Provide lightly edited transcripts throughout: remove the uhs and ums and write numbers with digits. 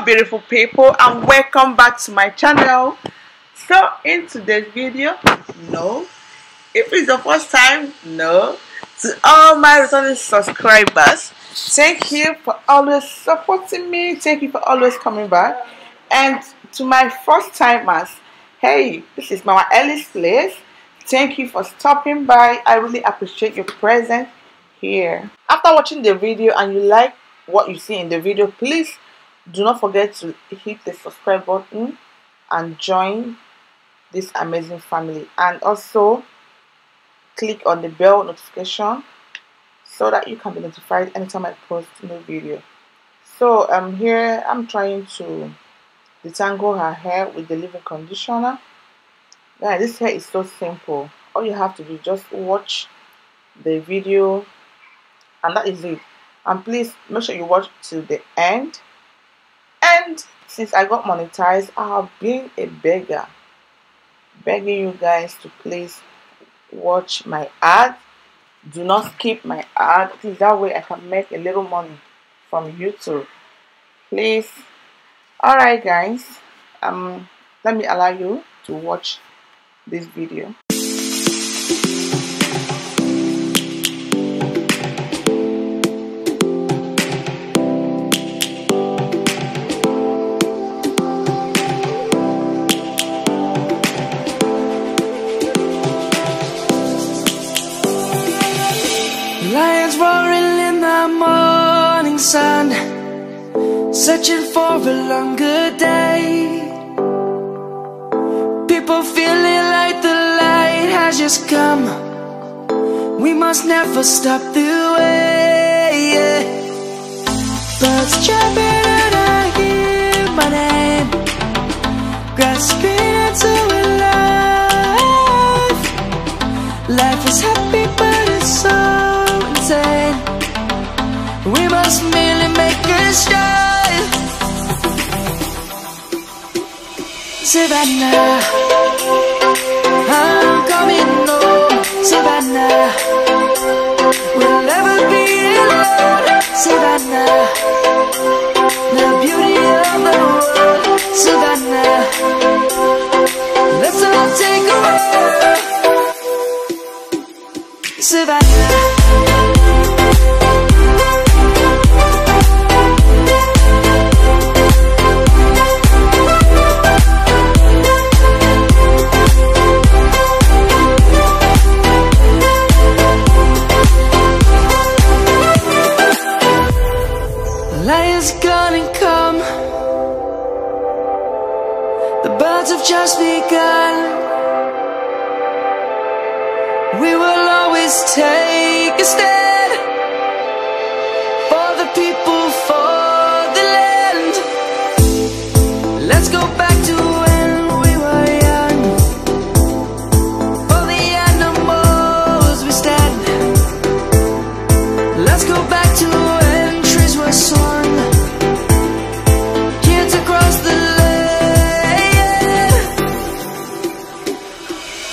beautiful people, and welcome back to my channel. So in today's video, if it's your first time, to all my returning subscribers, thank you for always supporting me, thank you for always coming back. And to my first timers, hey, this is Mama Ellie's place. Thank you for stopping by. I really appreciate your presence here. After watching the video and you like what you see in the video, please do not forget to hit the subscribe button and join this amazing family, and also click on the bell notification so that you can be notified anytime I post a new video. So here I'm trying to detangle her hair with the leave-in conditioner. Yeah, this hair is so simple. All you have to do is just watch the video, and that is it. And please make sure you watch till the end. And since I got monetized, I have been a beggar, begging you guys to please watch my ad. Do not skip my ad, please. That way I can make a little money from YouTube, please. Alright guys, let me allow you to watch this video. Lions roaring in the morning sun, searching for a longer day. People feeling like the light has just come. We must never stop the way. Birds chirping and I hear my name, grasping into a life. Life is happy but it's so insane. We must merely make a start. Savannah, I'm coming home. Savannah, we'll never be alone. Savannah, the beauty of the world. Savannah, let's all take a walk. Savannah. Lions gonna come. The birds have just begun. We will always take a stand for the people, for the land. Let's go back to when we were young. For the animals we stand. Let's go back to when trees were swung. Kids across the land.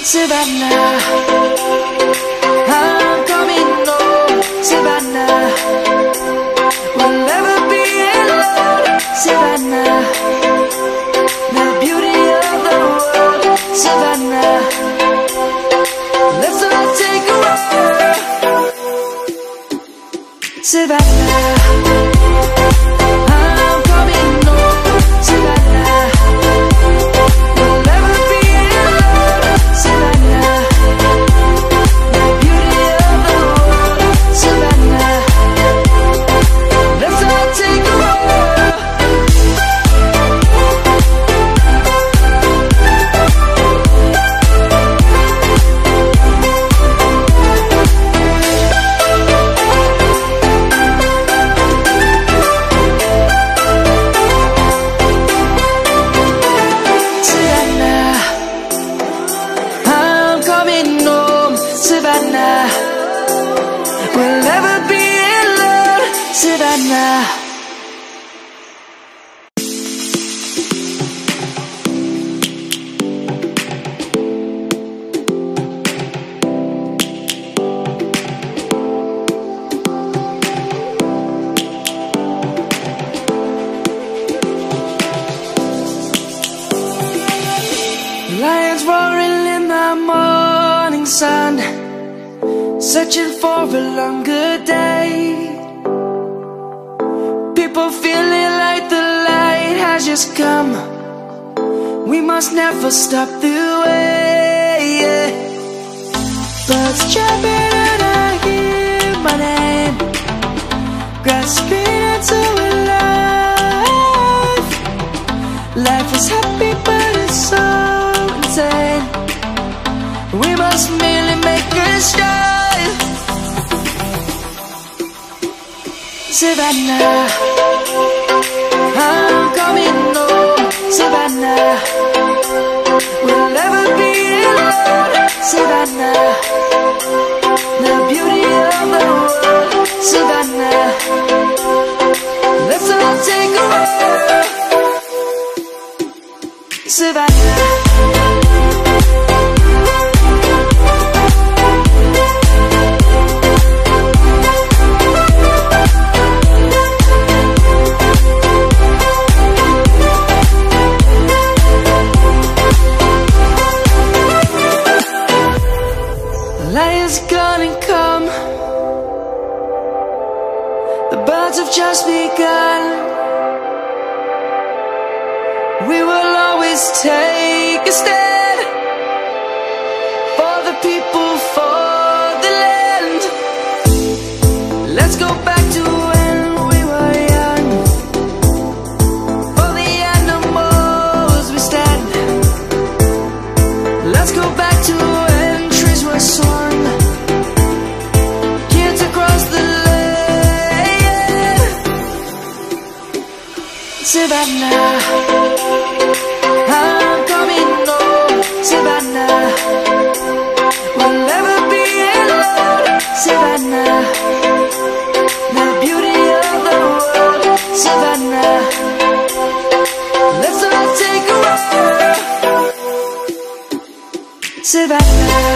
Savannah, I'm coming home. Savannah, we'll never be alone. Savannah, the beauty of the world. Savannah, let's all take a walk. Savannah, I'm coming home. Savannah, we'll never be alone. Savannah, roaring in the morning sun, searching for a longer day. People feeling like the light has just come. We must never stop the way, yeah. Birds chirping and I hear my name, grasping into a life. Life is happy but it's so insane. We must merely make a start. Savannah, I'm coming home. Savannah, we'll never be alone. Savannah, the beauty of the world. Savannah, let's all take a walk. Savannah. Light is gonna come. The birds have just begun. We will always take a stand for the people, for the land. Let's go back to when we were young. For the animals we stand. Let's go back to when trees were swung. Kids across the land. Savannah, I'm coming home. Savannah, we'll never be alone. Savannah, the beauty of the world. Savannah, let's all take a walk. Savannah.